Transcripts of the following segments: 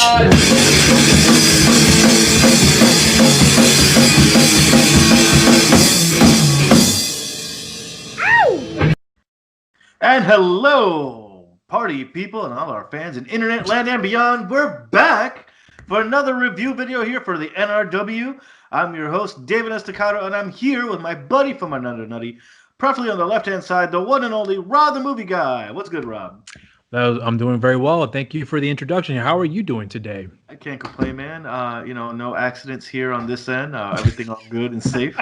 And hello, party people and all our fans in internet land and beyond. We're back for another review video here for the NRW. I'm your host, David Estacado, and I'm here with my buddy from another nutty, preferably on the left-hand side, the one and only Rob the Movie Guy. What's good, Rob? I'm doing very well. Thank you for the introduction. How are you doing today? I can't complain, man. No accidents here on this end. Everything all good and safe.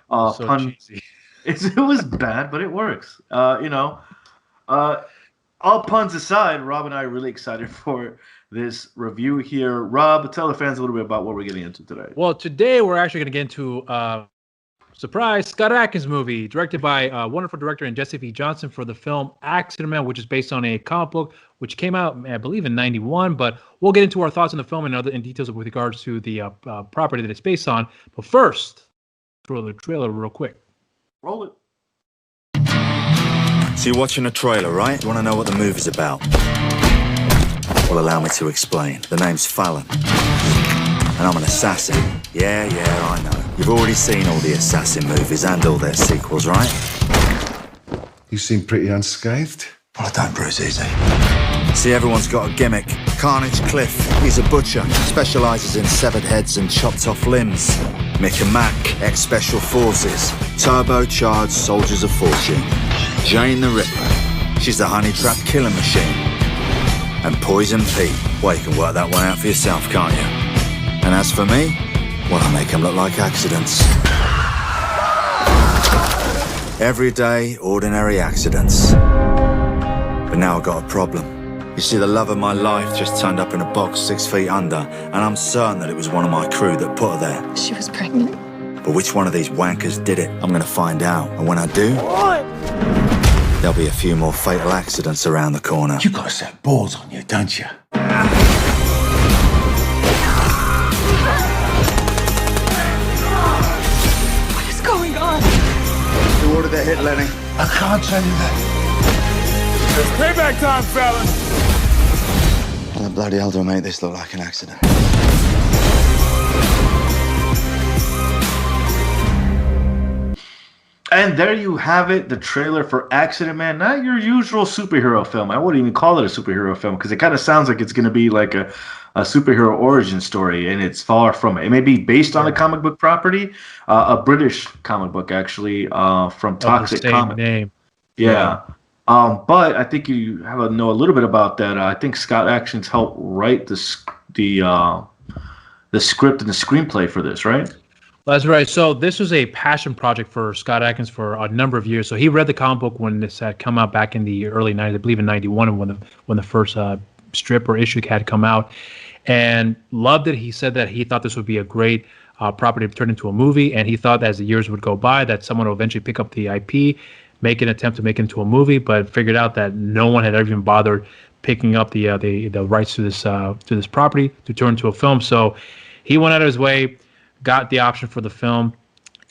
Cheesy. It was bad, but it works. All puns aside, Rob and I are really excited for this review here. Rob, tell the fans a little bit about what we're getting into today. Well, today we're actually going to get into surprise Scott Adkins movie directed by wonderful director and Jesse V. Johnson for the film Accident Man, which is based on a comic book which came out, I believe, in '91. But we'll get into our thoughts on the film and other details with regards to the property that it's based on. But first, throw the trailer real quick. Roll it. So you're watching a trailer, right? You want to know what the movie's about? Well, allow me to explain. The name's Fallon, and I'm an assassin. Yeah, I know. You've already seen all the assassin movies and all their sequels, right? You seem pretty unscathed. Well, I don't bruise easy. See, everyone's got a gimmick. Carnage Cliff, he's a butcher, specialises in severed heads and chopped off limbs. Mick and Mac, ex-Special Forces, turbocharged soldiers of fortune. Jane the Ripper, she's the honey trap killing machine. And Poison Pete, well, you can work that one out for yourself, can't you? And as for me, well, I make them look like accidents. Everyday, ordinary accidents. But now I've got a problem. You see, the love of my life just turned up in a box 6 feet under, and I'm certain that it was one of my crew that put her there. She was pregnant. But which one of these wankers did it? I'm gonna find out. And when I do, there'll be a few more fatal accidents around the corner. You got a set of balls on you, don't you? What is going on? Who ordered that hit, Lenny? I can't tell you that. It's payback time, Fallon! How the bloody hell do I make this look like an accident? And there you have it, the trailer for Accident Man. Not your usual superhero film. I wouldn't even call it a superhero film because it kind of sounds like it's going to be like a superhero origin story, and it's far from it. It may be based on a comic book property, a British comic book, actually, from Toxic Comics. Name. Yeah. But I think you have to know a little bit about that. I think Scott Adkins helped write the script and the screenplay for this, right? That's right. So this was a passion project for Scott Adkins for a number of years. So he read the comic book when this had come out back in the early 90s, I believe in '91, when the first strip or issue had come out, and loved it. He said that he thought this would be a great property to turn into a movie, and he thought that as the years would go by that someone would eventually pick up the IP, make an attempt to make it into a movie, but figured out that no one had ever even bothered picking up the rights to this property to turn into a film. So he went out of his way, got the option for the film,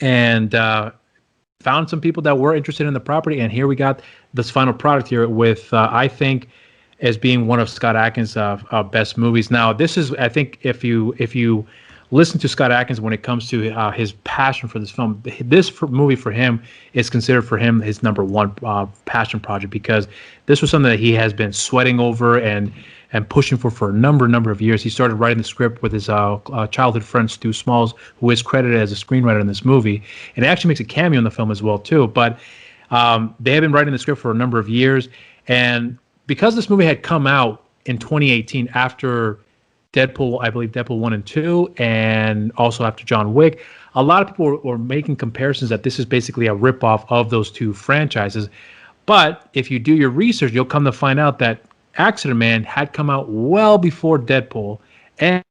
and found some people that were interested in the property. And here we got this final product here with, I think, as being one of Scott Adkins' best movies. Now, this is, I think, if you listen to Scott Adkins when it comes to his passion for this film, this movie for him is considered for him his number one passion project, because this was something that he has been sweating over and pushing for a number of years. He started writing the script with his childhood friend Stu Smalls, who is credited as a screenwriter in this movie, and it actually makes a cameo in the film as well too. But they have been writing the script for a number of years, and because this movie had come out in 2018 after Deadpool, I believe Deadpool 1 and 2, and also after John Wick, a lot of people were making comparisons that this is basically a ripoff of those two franchises. But if you do your research, you'll come to find out that Accident Man had come out well before Deadpool, and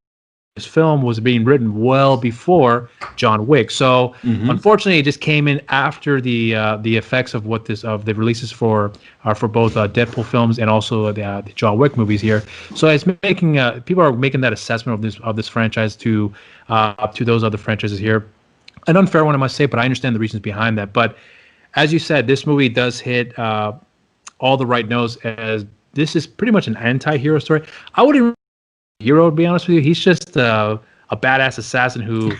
this film was being written well before John Wick. So unfortunately, it just came in after the effects of the releases for both Deadpool films and also the John Wick movies here. So it's making people are making that assessment of this franchise to those other franchises here. An unfair one, I must say, but I understand the reasons behind that. But as you said, this movie does hit all the right notes, as this is pretty much an anti-hero story. I wouldn't hero. To be honest with you, he's just a badass assassin who's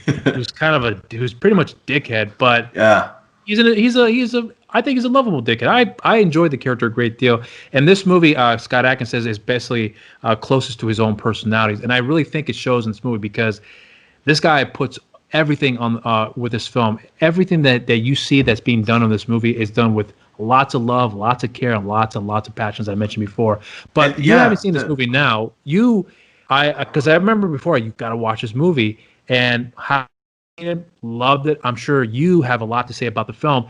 who's pretty much a dickhead, but Yeah. he's a I think he's a lovable dickhead. I enjoyed the character a great deal. And this movie, Scott Adkins says, is basically closest to his own personalities, and I really think it shows in this movie because this guy puts everything on with this film. Everything that you see that's being done in this movie is done with lots of love, lots of care, and lots of passion, as I mentioned before. But you haven't seen this movie now. Because I remember before, you got to watch this movie, and how loved it. I'm sure you have a lot to say about the film.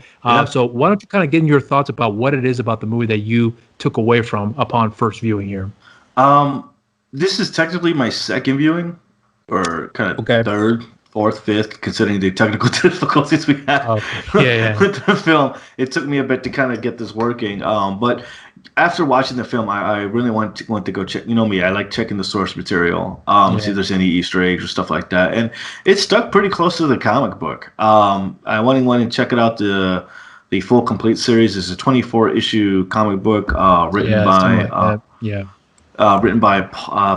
So why don't you kind of get in your thoughts about what it is about the movie that you took away from upon first viewing here? This is technically my second viewing, or kind of third, fourth, fifth, considering the technical difficulties we had with the film. It took me a bit to kind of get this working. But after watching the film, I really want to go check. You know me, I like checking the source material, see if there's any Easter eggs or stuff like that. And it stuck pretty close to the comic book. I went and check it out. The full complete series is a 24-issue comic book written by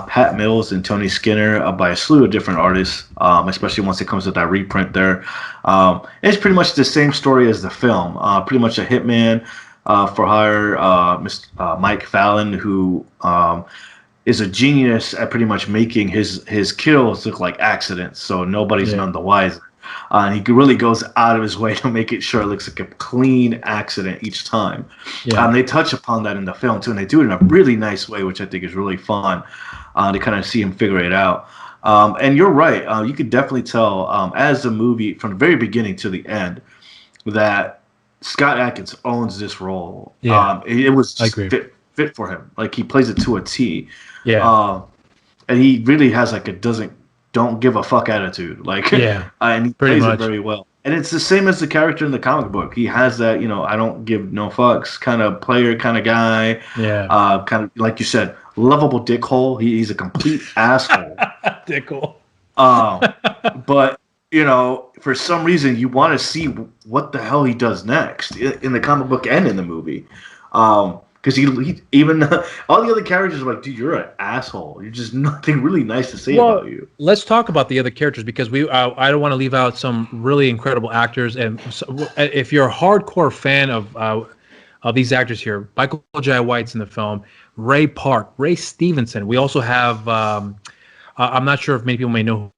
Pat Mills and Tony Skinner, by a slew of different artists, especially once it comes to that reprint there. It's pretty much the same story as the film. Pretty much a hitman for hire, Mr. Mike Fallon, who is a genius at pretty much making his kills look like accidents, so nobody's none the wiser. And he really goes out of his way to make it sure it looks like a clean accident each time. They touch upon that in the film too, and they do it in a really nice way, which I think is really fun to kind of see him figure it out. And you're right. You could definitely tell as the movie, from the very beginning to the end, that Scott Adkins owns this role. It was just fit for him. Like, he plays it to a T. And he really has like don't give a fuck attitude, and he plays it very well. And it's the same as the character in the comic book. He has that, I don't give no fucks kind of player, kind of guy. Kind of like you said, lovable dickhole. He's a complete asshole. Dickhole. But for some reason, you want to see what the hell he does next in the comic book and in the movie. Because he even all the other characters are like, dude, you're an asshole. You're just nothing really nice to say about you. Let's talk about the other characters, because I don't want to leave out some really incredible actors. And so, if you're a hardcore fan of these actors here, Michael Jai White's in the film, Ray Park, Ray Stevenson. We also have I'm not sure if many people may know who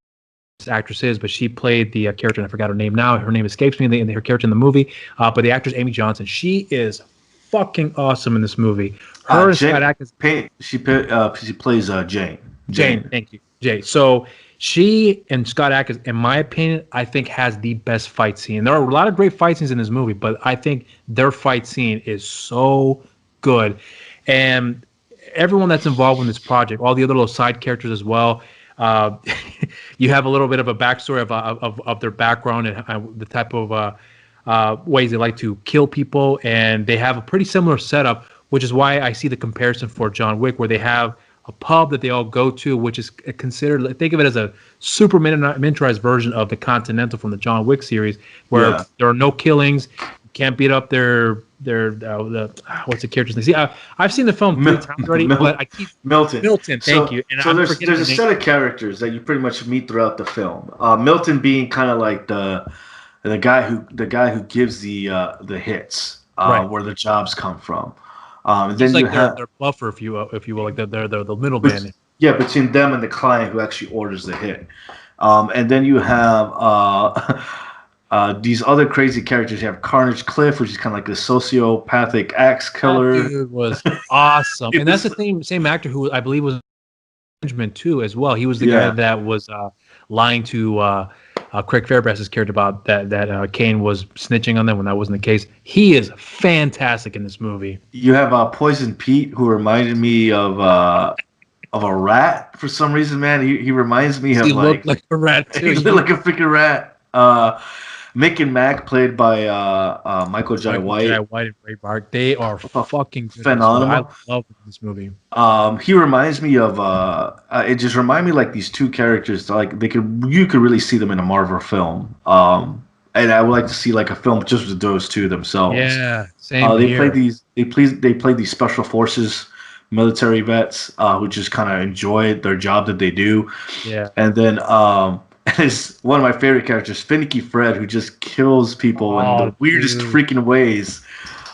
this actress is, but she played the character, and I forgot her name now. Her name escapes me. Her character in the movie, but the actress Amy Johnson. She is fucking awesome in this movie. Her and Scott Adkins. She plays Jane. Jane, thank you, Jay. So she and Scott Adkins, in my opinion, I think has the best fight scene. There are a lot of great fight scenes in this movie, but I think their fight scene is so good. And everyone that's involved in this project, all the other little side characters as well. You have a little bit of a backstory of their background and the type of ways they like to kill people, and they have a pretty similar setup, which is why I see the comparison for John Wick, where they have a pub that they all go to, which is considered, think of it as a super miniaturized version of the Continental from the John Wick series, where there are no killings, you can't beat up their what's the character's name? See, I've seen the film 3 times already, but I keep Milton. Thank you. And so there's a set of characters that you pretty much meet throughout the film. Milton being kind of like the guy who gives the hits, where the jobs come from. And then you like have their buffer, if you will, like they're the middleman. Yeah, between them and the client who actually orders the hit. And then you have these other crazy characters. You have Carnage Cliff, which is kind of like the sociopathic axe killer. That dude was awesome, and that's the same actor who I believe was management too as well. He was the guy that was lying to Craig Fairbrass's character about that Kane was snitching on them when that wasn't the case. He is fantastic in this movie. You have Poison Pete, who reminded me of a rat for some reason. Man, he reminds me of he looked like a rat too. He looked like a freaking rat. Mick and Mac, played by Michael Jai White. Jai White and Ray Park. They are fucking good. Phenomenal. I love this movie. He reminds me of it just reminded me like these two characters, like you could really see them in a Marvel film. And I would like to see like a film just with those two themselves. Yeah, same they here. play these special forces military vets who just kind of enjoy their job that they do. Yeah. And then is one of my favorite characters, Finicky Fred, who just kills people in the Oh, weirdest dude. freaking ways.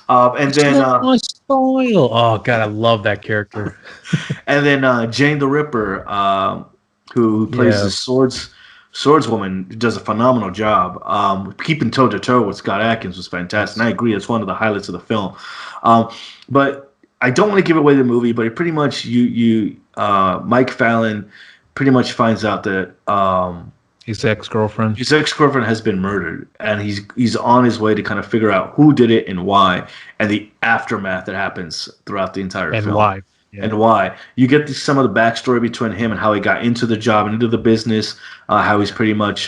And It's then not my style. Oh god, I love that character. Jane the Ripper, who plays Yeah. the swordswoman, does a phenomenal job. Keeping toe to toe with Scott Adkins was fantastic, and I agree, it's one of the highlights of the film. But I don't want to give away the movie, but it pretty much Mike Fallon pretty much finds out that His ex-girlfriend. his ex-girlfriend has been murdered, and he's on his way to kind of figure out who did it and why, and the aftermath that happens throughout the entire And film. why. Yeah. And why. You get some of the backstory between him and how he got into the job and into the business, how he's pretty much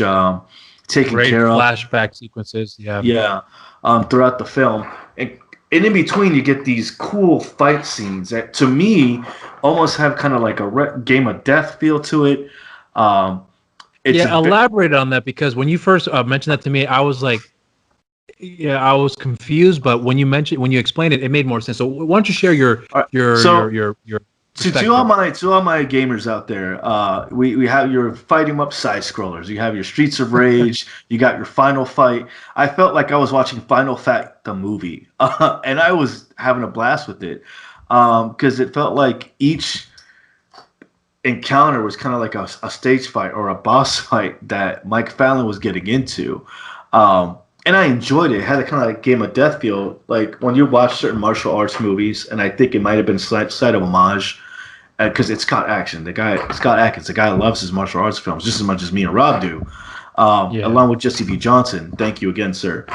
taken Great care of. flashback sequences. Yeah. Yeah, throughout the film. And in between, you get these cool fight scenes that, to me, almost have kind of like a Game of Death feel to it. Elaborate on that, because when you first mentioned that to me, I was like, I was confused. But when you explained it, it made more sense. So why don't you share your to all my gamers out there, we have your fight 'em up side scrollers. You have your Streets of Rage. You got your Final Fight. I felt like I was watching Final Fight the movie, and I was having a blast with it because it felt like each encounter was kind of like a stage fight or a boss fight that Mike Fallon was getting into. And I enjoyed it. It had a kind of like Game of Death feel. Like when you watch certain martial arts movies, and I think it might have been slight of homage, because it's Scott Adkins. The guy loves his martial arts films just as much as me and Rob do, along with Jesse V. Johnson. Thank you again, sir.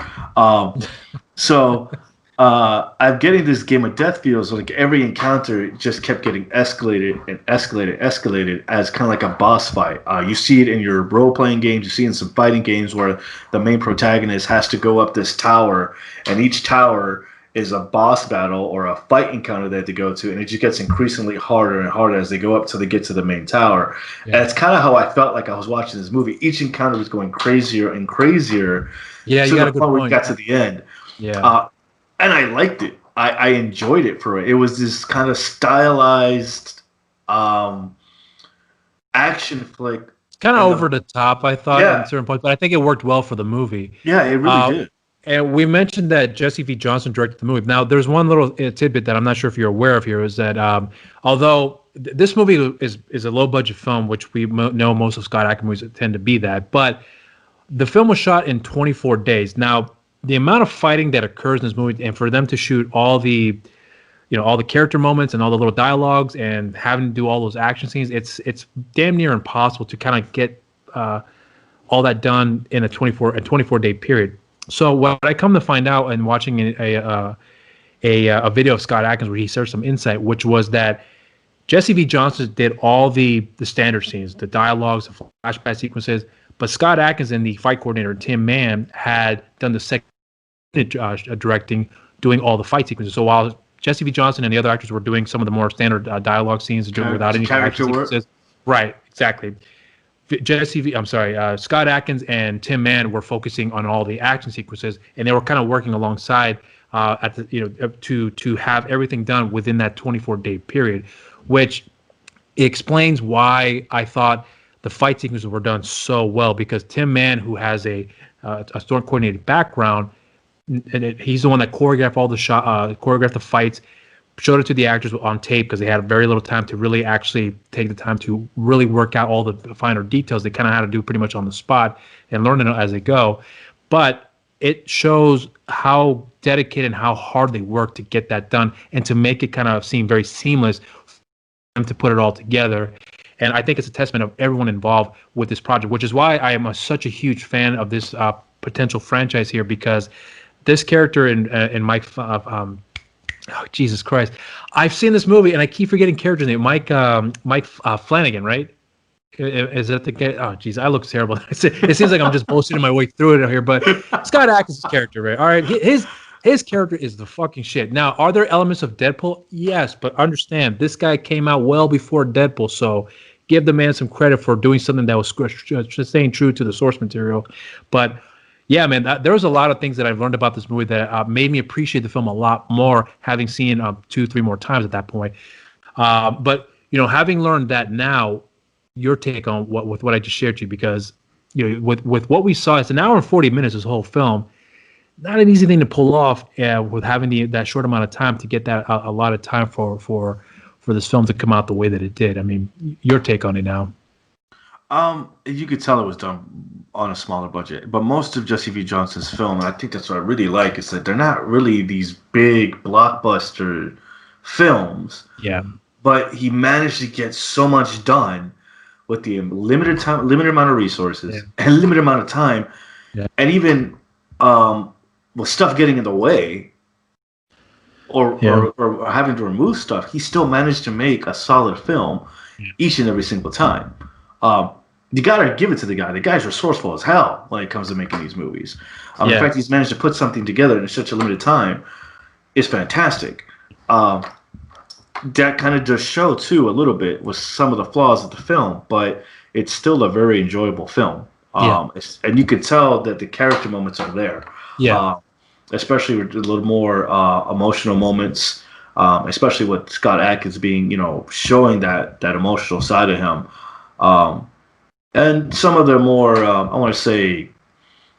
I'm getting this Game of Death feels like every encounter just kept getting escalated as kind of like a boss fight. You see it in your role-playing games. You see it in some fighting games where the main protagonist has to go up this tower, and each tower is a boss battle or a fight encounter they have to go to, and it just gets increasingly harder and harder as they go up till they get to the main tower. Yeah. And it's kind of how I felt like I was watching this movie. Each encounter was going crazier and crazier. Yeah, you got a good point. We got to the end. Yeah. And I liked it. I enjoyed it for it. It was this kind of stylized action flick. Kind of over the top, I thought, at certain points, but I think it worked well for the movie. Yeah, it really did. And we mentioned that Jesse V. Johnson directed the movie. Now, there's one little tidbit that I'm not sure if you're aware of here, is that although this movie is a low-budget film, which we know most of Scott Adkins movies tend to be that, but the film was shot in 24 days. Now, the amount of fighting that occurs in this movie, and for them to shoot all the character moments and all the little dialogues and having to do all those action scenes, it's damn near impossible to kind of get all that done in a 24-day period. So what I come to find out and watching a video of Scott Adkins where he shared some insight, which was that Jesse V. Johnson did all the standard scenes, the dialogues, the flashback sequences, but Scott Adkins and the fight coordinator Tim Mann had done the second directing, doing all the fight sequences. So while Jesse V. Johnson and the other actors were doing some of the more standard dialogue scenes without any character action work. sequences, right? Exactly. Scott Adkins and Tim Mann were focusing on all the action sequences, and they were kind of working alongside to have everything done within that 24-day period, which explains why I thought the fight sequences were done so well, because Tim Mann, who has a stunt coordinated background, and he's the one that choreographed all the choreographed the fights, showed it to the actors on tape because they had very little time to really actually take the time to really work out all the finer details. They kind of had to do pretty much on the spot and learn it as they go. But it shows how dedicated and how hard they work to get that done and to make it kind of seem very seamless for them to put it all together. And I think it's a testament of everyone involved with this project, which is why I am such a huge fan of this potential franchise here, because this character in Mike, oh, Jesus Christ, I've seen this movie and I keep forgetting character's name. Mike Flanagan, right? Is that the guy? Oh, geez, I look terrible. It seems like I'm just bullshitting my way through it here, but Scott Adkins' character, right? All right, his character is the fucking shit. Now, are there elements of Deadpool? Yes, but understand, this guy came out well before Deadpool, so give the man some credit for doing something that was staying true to the source material. But yeah, man, there was a lot of things that I've learned about this movie that made me appreciate the film a lot more, having seen 2-3 more times at that point. But having learned that now, your take on what I just shared to you, because with what we saw, it's an hour and 40 minutes. This whole film, not an easy thing to pull off with having that short amount of time to get that a lot of time for this film to come out the way that it did. I mean, your take on it now. You could tell it was done on a smaller budget, but most of Jesse V. Johnson's film, and I think that's what I really like, is that they're not really these big blockbuster films. Yeah. But he managed to get so much done with the limited time, limited amount of resources, and limited amount of time, and even with stuff getting in the way, or having to remove stuff, he still managed to make a solid film each and every single time. You gotta give it to the guy. The guy's resourceful as hell when it comes to making these movies. The fact he's managed to put something together in such a limited time is fantastic. That kind of does show too a little bit with some of the flaws of the film, but it's still a very enjoyable film. And you can tell that the character moments are there. Especially with a little more emotional moments, especially with Scott Adkins being, showing that emotional side of him. And some of the more, I want to say,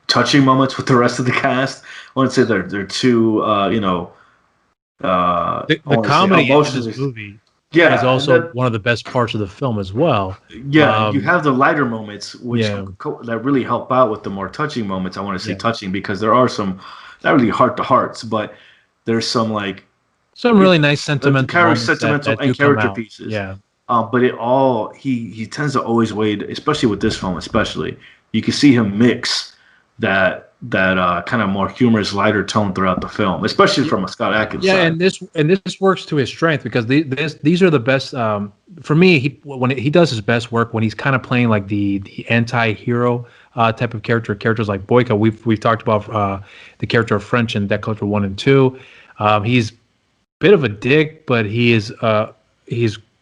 touching moments with the rest of the cast. I want to say they're too, the comedy in this movie is also one of the best parts of the film as well. Yeah, you have the lighter moments, which that really help out with the more touching moments. I want to say touching because there are some, not really heart-to-hearts, but there's some really nice sentimental character pieces. Yeah. But he tends to always wade, especially with this film, you can see him mix that kind of more humorous, lighter tone throughout the film, especially from a Scott Adkins side. and this works to his strength because these are the best. For me, when he does his best work when he's kind of playing like the anti-hero type of characters like Boyka. We've talked about the character of French in Death Collector 1 and 2. He's a bit of a dick, but he's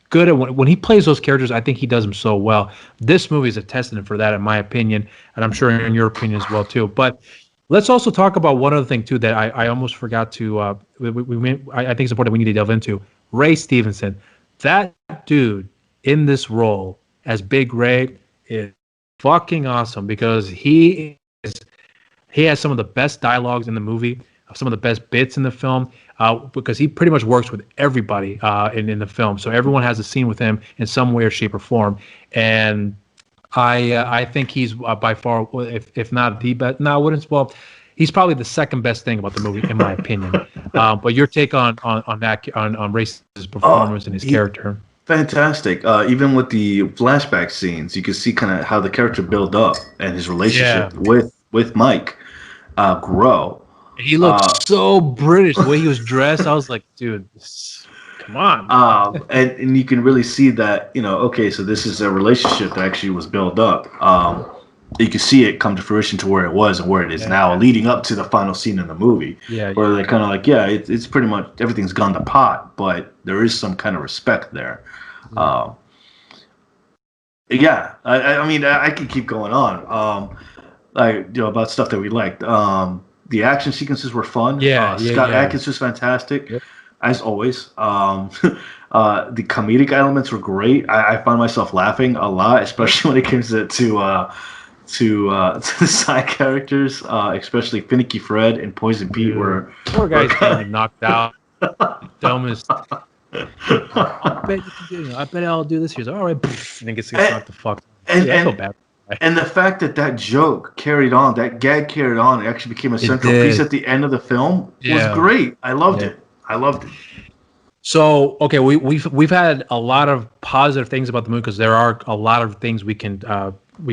good at when he plays those characters. I think he does them so well. This movie is a testament for that, in my opinion, and I'm sure in your opinion as well too. But let's also talk about one other thing too that I almost forgot to. I think it's important we need to delve into. Ray Stevenson, that dude in this role as Big Ray is fucking awesome because he has some of the best dialogues in the movie, some of the best bits in the film. Because he pretty much works with everybody in the film, so everyone has a scene with him in some way or shape or form. And I think he's by far, if not the best. No, I wouldn't. Well, he's probably the second best thing about the movie, in my opinion. But your take on Race's performance and his character? Fantastic. Even with the flashback scenes, you can see kind of how the character built up and his relationship with Mike grow. He looked so British the way he was dressed. I was like, dude, come on. And you can really see that, okay, so this is a relationship that actually was built up. You can see it come to fruition to where it was and where it is now, leading up to the final scene in the movie. Where they're kind of like, it's pretty much everything's gone to pot, but there is some kind of respect there. I mean, I could keep going on. About stuff that we liked. The action sequences were fun. Scott Adkins was fantastic, as always. The comedic elements were great. I found myself laughing a lot, especially when it came to the side characters, especially Finicky Fred and Poison Pete. Poor guy's getting knocked out. Dumbest. I bet I'll do this. He's all right. And then gets knocked the fuck. I feel bad. And the fact that joke carried on, that gag carried on, it actually became a central piece at the end of the film was great. I loved it. So, okay, we've had a lot of positive things about the movie because there are a lot of things we can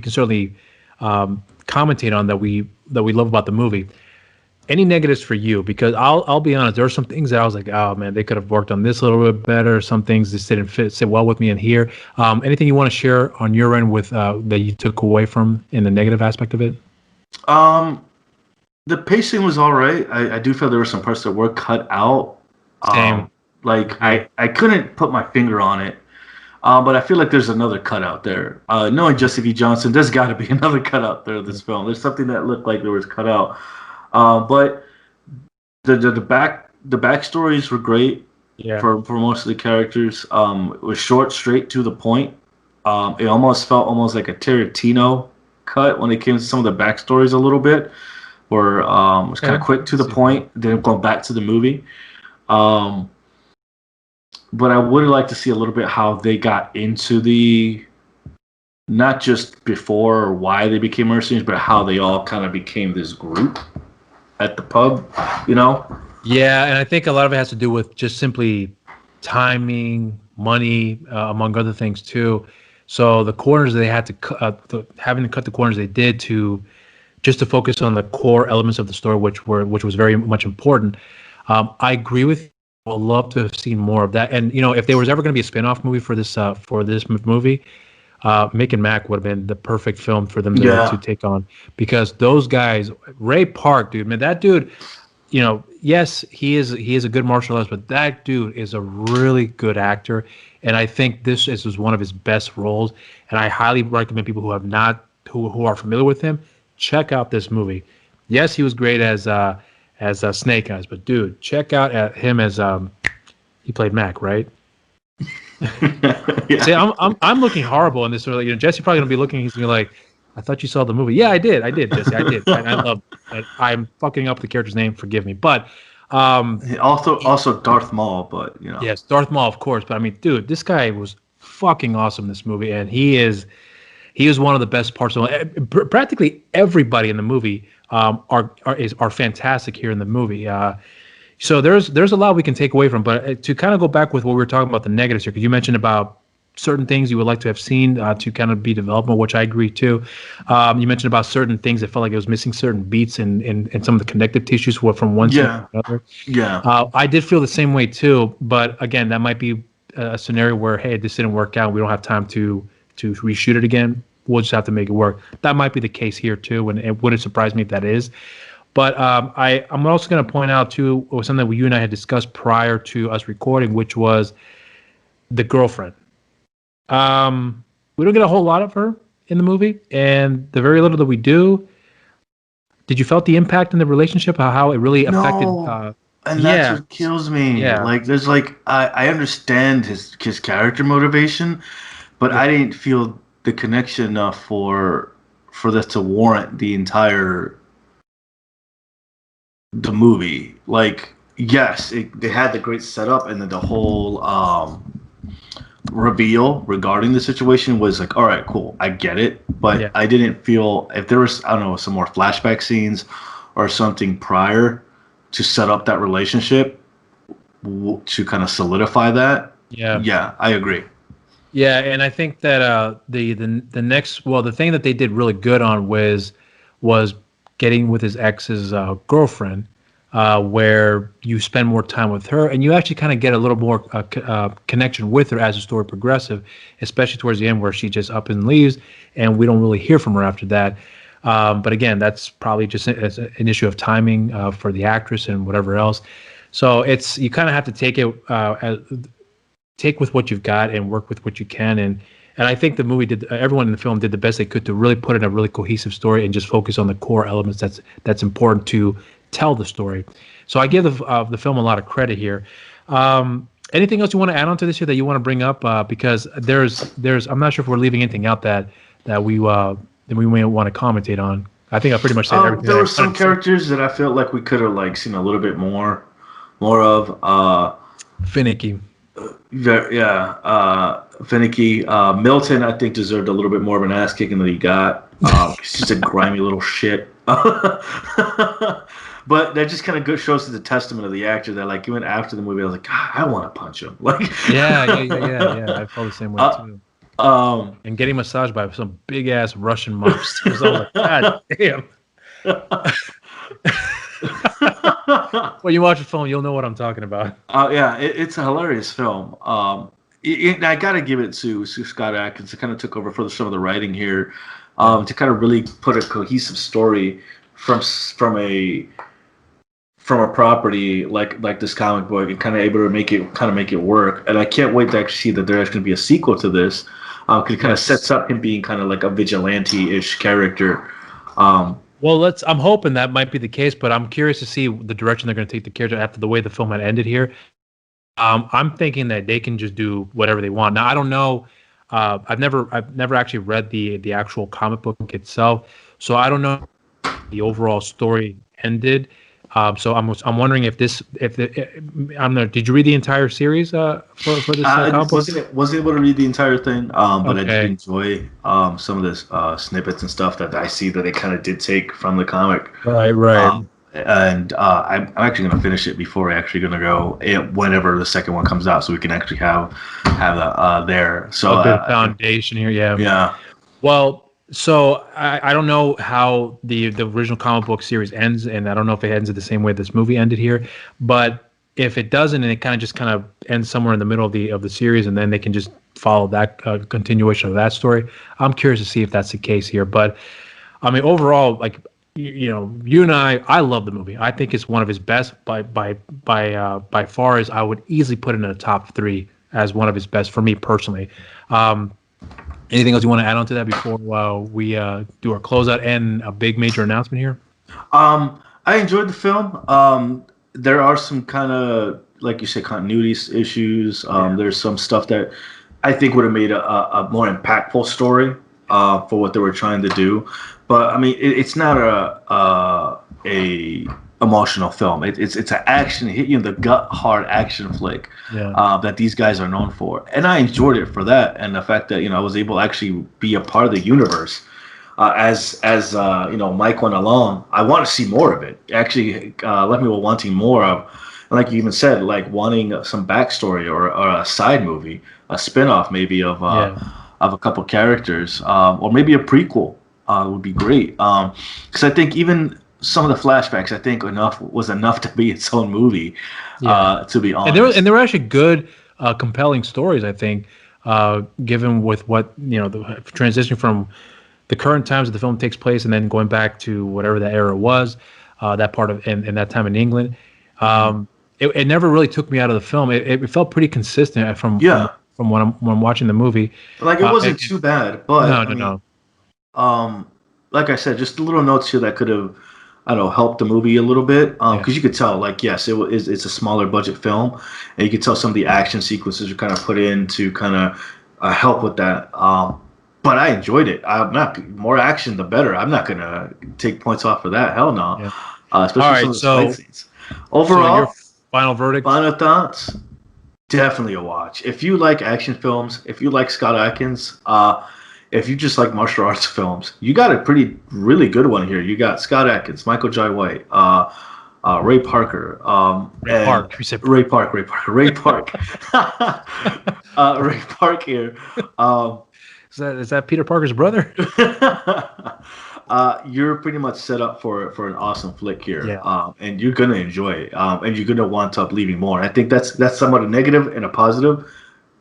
certainly commentate on that we love about the movie. Any negatives for you? Because I'll be honest, there are some things that I was like, oh man, they could have worked on this a little bit better. Some things just didn't sit well with me in here. Anything you want to share on your end with that you took away from in the negative aspect of it? The pacing was all right. I do feel there were some parts that were cut out. Same. I couldn't put my finger on it. But I feel like there's another cut out there. Knowing Jesse V. Johnson, there's got to be another cut out there of this film. There's something that looked like there was cut out. But the backstories were great. Yeah. for most of the characters. It was short, straight to the point. It almost felt almost like a Tarantino cut when it came to some of the backstories a little bit, where it was kind of quick to the point, then going back to the movie. Um, but I would like to see a little bit how they got into the, not just before or why they became mercenaries, but how they all kind of became this group at the pub, you know? Yeah, and I think a lot of it has to do with just simply timing, money, among other things too. So the corners they had to having to cut the corners they did to just to focus on the core elements of the story, which was very much important. I agree with you. I would love to have seen more of that. And if there was ever going to be a spin-off movie for this movie, Mick and Mac would have been the perfect film for them to take on, because those guys, Ray Park, dude, man, that dude, yes, he is a good martial artist, but that dude is a really good actor, and I think this was one of his best roles. And I highly recommend people who have not who are familiar with him, check out this movie. Yes, he was great as Snake Eyes, but dude, check out him as he played Mac, right? Yeah. See, I'm looking horrible in this. Jesse probably gonna be looking. He's gonna be like, "I thought you saw the movie." Yeah, I did, Jesse, I did, and I love. I'm fucking up the character's name. Forgive me, but Also Darth Maul, but yes, Darth Maul, of course. But I mean, dude, this guy was fucking awesome in this movie, and he is one of the best parts of practically everybody in the movie. Are fantastic here in the movie. So there's a lot we can take away from, but to kind of go back with what we were talking about the negatives here, because you mentioned about certain things you would like to have seen to kind of be development, which I agree too. You mentioned about certain things that felt like it was missing certain beats and some of the connective tissues from one scene to another. Yeah. I did feel the same way too, but again, that might be a scenario where, hey, this didn't work out. We don't have time to reshoot it again. We'll just have to make it work. That might be the case here too, and it wouldn't surprise me if that is. But I'm also going to point out too, something that you and I had discussed prior to us recording, which was the girlfriend. We don't get a whole lot of her in the movie, and the very little that we do. Did you felt the impact in the relationship? How it really affected? No. And that's what kills me. Yeah. Like, there's I understand his character motivation, but I didn't feel the connection enough for this to warrant the movie. Like, yes, they had the great setup, and then the whole reveal regarding the situation was like, all right, cool, I get it, but I didn't feel, if there was, I don't know, some more flashback scenes or something prior to set up that relationship to kind of solidify that. Yeah, I agree. Yeah, and I think that the next, well, the thing that they did really good on was getting with his ex's girlfriend, where you spend more time with her, and you actually kind of get a little more connection with her as the story progresses, especially towards the end where she just up and leaves, and we don't really hear from her after that. But again, that's probably just an issue of timing for the actress and whatever else. So you kind of have to take with what you've got and work with what you can. And I think the movie everyone in the film did the best they could to really put in a really cohesive story and just focus on the core elements that's important to tell the story. So I give the film a lot of credit here. Anything else you want to add on to this here that you want to bring up? Because there's I'm not sure if we're leaving anything out that we may want to commentate on. I think I pretty much said everything. There were some characters that I felt like we could have seen a little bit more of. Finicky. Finicky. Milton, I think, deserved a little bit more of an ass kicking than he got. He's just a grimy little shit. But that just kind of shows the testament of the actor that, even after the movie, I was like, God, I want to punch him. Yeah. I felt the same way too. And getting massaged by some big ass Russian monsters. I was like, God damn. When you watch the film, you'll know what I'm talking about. It's a hilarious film. I got to give it to Scott Adkins. It kind of took over for some of the writing here, to kind of really put a cohesive story from a property like this comic book, and kind of able to make it work. And I can't wait to actually see that there's going to be a sequel to this. Because it kind of sets up him being kind of like a vigilante-ish character. Well, I'm hoping that might be the case, but I'm curious to see the direction they're going to take the character after the way the film had ended here. I'm thinking that they can just do whatever they want. Now I don't know. I've never actually read the actual comic book itself, so I don't know if the overall story ended. So I'm wondering if I'm there. Did you read the entire series for this I comic book? wasn't able to read the entire thing, but I did Okay. enjoy some of the snippets and stuff that I see that they kind of did take from the comic. Right. And I'm actually going to finish it before I actually going to go whenever the second one comes out, so we can actually have that there. So A good foundation here, yeah. yeah. Well, so I don't know how the original comic book series ends, and I don't know if it ends the same way this movie ended here. But if it doesn't, and it kind of ends somewhere in the middle of the series, and then they can just follow that continuation of that story. I'm curious to see if that's the case here. But I mean, overall, like you and I love the movie. I think it's one of his best by far. As I would easily put it in the top 3 as one of his best for me personally. Anything else you want to add on to that before we do our closeout and a big major announcement here? I enjoyed the film. There are some kind of, like you said, continuity issues. There's some stuff that I think would have made a more impactful story for what they were trying to do. But I mean, it's not a emotional film. It's an action, hit you in the gut hard action flick that these guys are known for, and I enjoyed it for that, and the fact that I was able to actually be a part of the universe. As Mike went along, I want to see more of it. Actually, left me with wanting more of, and like you even said, like wanting some backstory or a side movie, a spin-off maybe of a couple characters, or maybe a prequel would be great. Because I think even some of the flashbacks, I think was enough to be its own movie. To be honest, and there were actually good, compelling stories. I think, given with what the transition from the current times that the film takes place, and then going back to whatever that era was, that part of and that time in England, it never really took me out of the film. It felt pretty consistent from when I'm watching the movie. Like it wasn't too bad, but no. Like I said, just little notes here that could have, I don't know, helped the movie a little bit. Because you could tell, like, yes, it's a smaller budget film, and you could tell some of the action sequences are kind of put in to kind of help with that. But I enjoyed it. I'm not more action the better. I'm not gonna take points off for that. Hell no. Yeah. Especially some of the fight scenes. Overall, your final verdict. Final thoughts. Definitely a watch. If you like action films, if you like Scott Adkins, if you just like martial arts films, you got a really good one here. You got Scott Adkins, Michael Jai White, Ray Parker, Ray Park here. Is that Peter Parker's brother? You're pretty much set up for an awesome flick here, and you're gonna enjoy it, and you're gonna want to leaving more. I think that's somewhat a negative and a positive.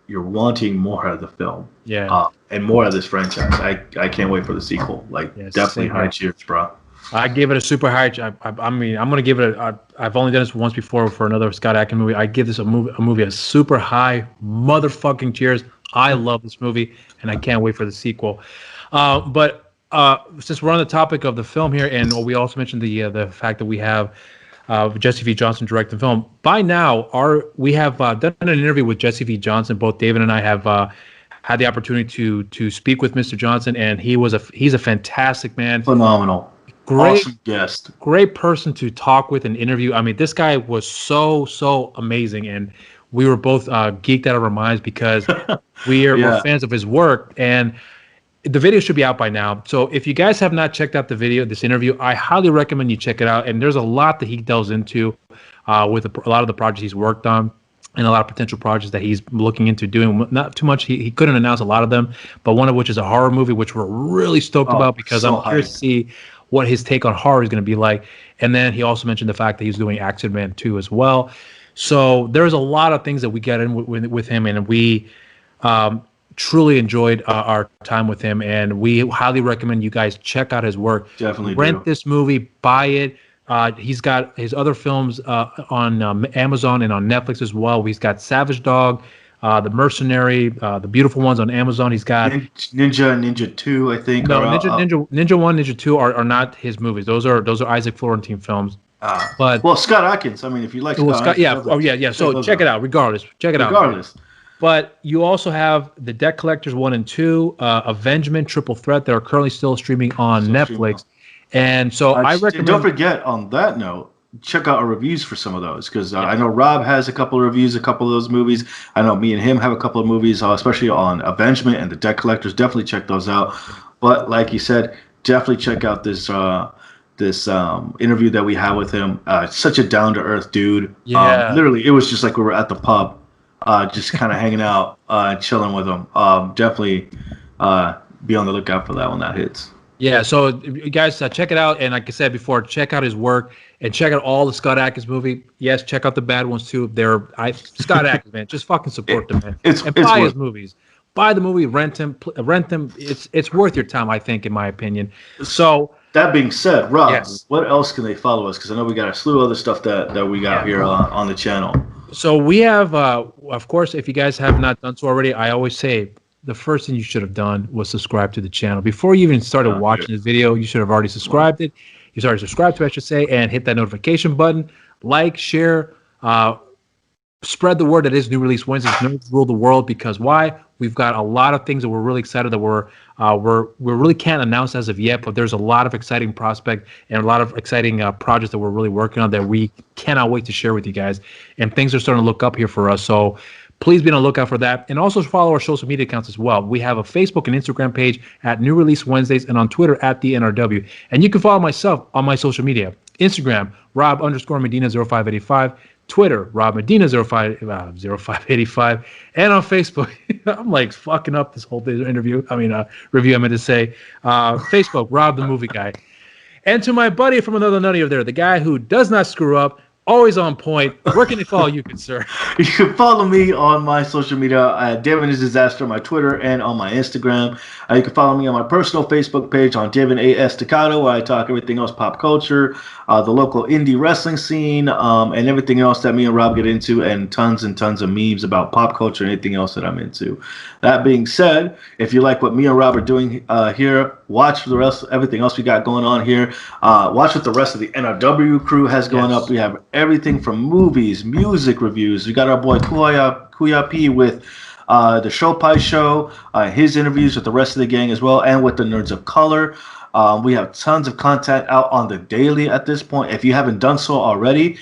You're wanting more of the film, and more of this franchise. I can't wait for the sequel. Definitely high cheers, bro. I gave it a super high. I mean, I'm gonna give it I've only done this once before for another Scott Adkins movie. I give this a movie a super high motherfucking cheers. I love this movie, and I can't wait for the sequel. But since we're on the topic of the film here, and we also mentioned the fact that we have Jesse V. Johnson directing the film. By now, we have done an interview with Jesse V. Johnson. Both David and I have had the opportunity to speak with Mr. Johnson, and he's a fantastic man. Phenomenal. Great awesome guest. Great person to talk with and interview. I mean, this guy was so amazing, and we were both geeked out of our minds because we're fans of his work. And the video should be out by now. So if you guys have not checked out this interview, I highly recommend you check it out. And there's a lot that he delves into with a lot of the projects he's worked on and a lot of potential projects that he's looking into doing. Not too much. He couldn't announce a lot of them, but one of which is a horror movie, which we're really stoked about because I'm curious to see what his take on horror is going to be like. And then he also mentioned the fact that he's doing Accident Man 2 as well. So there's a lot of things that we get in with him, and we truly enjoyed our time with him, and we highly recommend you guys check out his work. Definitely rent this movie, buy it. He's got his other films on Amazon and on Netflix as well. He's got Savage Dog, The Mercenary, The Beautiful Ones on Amazon. He's got Ninja 2, I think. No, Ninja 1, Ninja 2 are not his movies. Those are Isaac Florentine films. But well, Scott Adkins. I mean, if you like Scott, Adkins, yeah. So check it out. Regardless, check it out. But you also have the Debt Collectors 1 and 2, Avengement, Triple Threat that are currently still streaming on Netflix. And so I recommend. Don't forget, on that note, check out our reviews for some of those, because I know Rob has a couple of reviews, a couple of those movies. I know me and him have a couple of movies, especially on Avengement and the Debt Collectors. Definitely check those out. But like you said, definitely check out this interview that we had with him. Such a down to earth dude. Yeah. Literally, it was just like we were at the pub, just kind of hanging out, chilling with him. Definitely be on the lookout for that when that hits. Yeah, so you guys check it out, and like I said before, check out his work and check out all the Scott Adkins movie. Yes, check out the bad ones too. Scott Adkins, man, just fucking support the man and buy his movies. Buy the movie, rent them. It's worth your time, I think, in my opinion. So that being said, Rob, what else can they follow us? Because I know we got a slew of other stuff that we got here on the channel. So we have, of course, if you guys have not done so already, I always say the first thing you should have done was subscribe to the channel. Before you even started watching this video, you should have already subscribed it. You already subscribed to it, I should say, and hit that notification button. Like, share, spread the word that is New Release Wednesdays. Nerds rule the world, because why? We've got a lot of things that we're really excited that we really can't announce as of yet, but there's a lot of exciting prospect and a lot of exciting projects that we're really working on that we cannot wait to share with you guys. And things are starting to look up here for us. So please be on the lookout for that. And also follow our social media accounts as well. We have a Facebook and Instagram page at New Release Wednesdays, and on Twitter at the NRW. And you can follow myself on my social media. Instagram, Rob_Medina0585. Twitter, Rob Medina0585. And on Facebook, I'm like fucking up this whole review, I meant to say. Facebook, Rob the Movie Guy. And to my buddy from another nutty over there, the guy who does not screw up, always on point. Where can they follow you, good sir? You can follow me on my social media at David is Disaster on my Twitter and on my Instagram. You can follow me on my personal Facebook page on David A.S. Staccato, where I talk everything else pop culture, the local indie wrestling scene, and everything else that me and Rob get into, and tons of memes about pop culture and anything else that I'm into. That being said, if you like what me and Rob are doing here, watch the rest, everything else we got going on here. Watch what the rest of the NRW crew has going up. We have everything from movies, music reviews. We got our boy Kuya P with the Show Pie Show, his interviews with the rest of the gang as well, and with the Nerds of Color. We have tons of content out on the daily at this point. If you haven't done so already,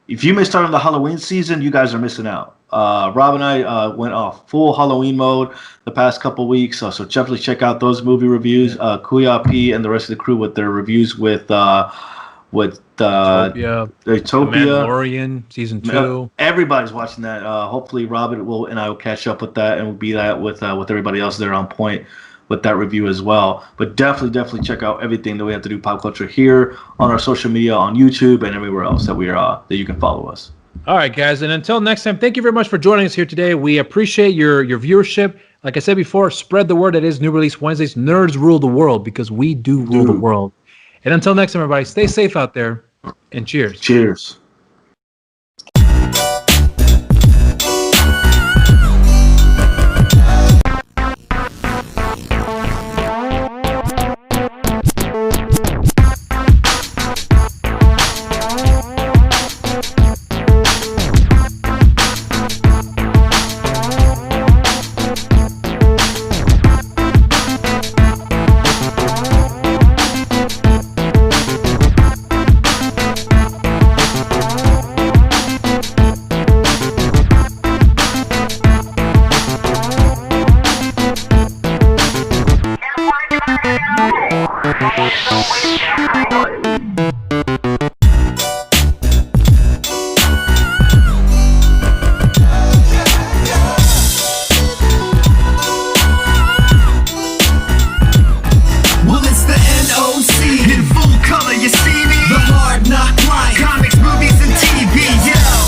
if you missed out on the Halloween season, you guys are missing out. Rob and I went off full Halloween mode the past couple weeks, so definitely check out those movie reviews. Kuya P and the rest of the crew with their reviews with Utopia, Mandalorian season 2. Everybody's watching that. Hopefully, Rob and I will catch up with that, and we'll be that with everybody else there on point with that review as well. But definitely check out everything that we have to do pop culture here on our social media, on YouTube, and everywhere else that that you can follow us. All right, guys, and until next time, thank you very much for joining us here today. We appreciate your viewership. Like I said before, spread the word that is New Release Wednesdays. Nerds rule the world, because we do rule the world. And until next time, everybody, stay safe out there, and cheers. Cheers. Don't wait.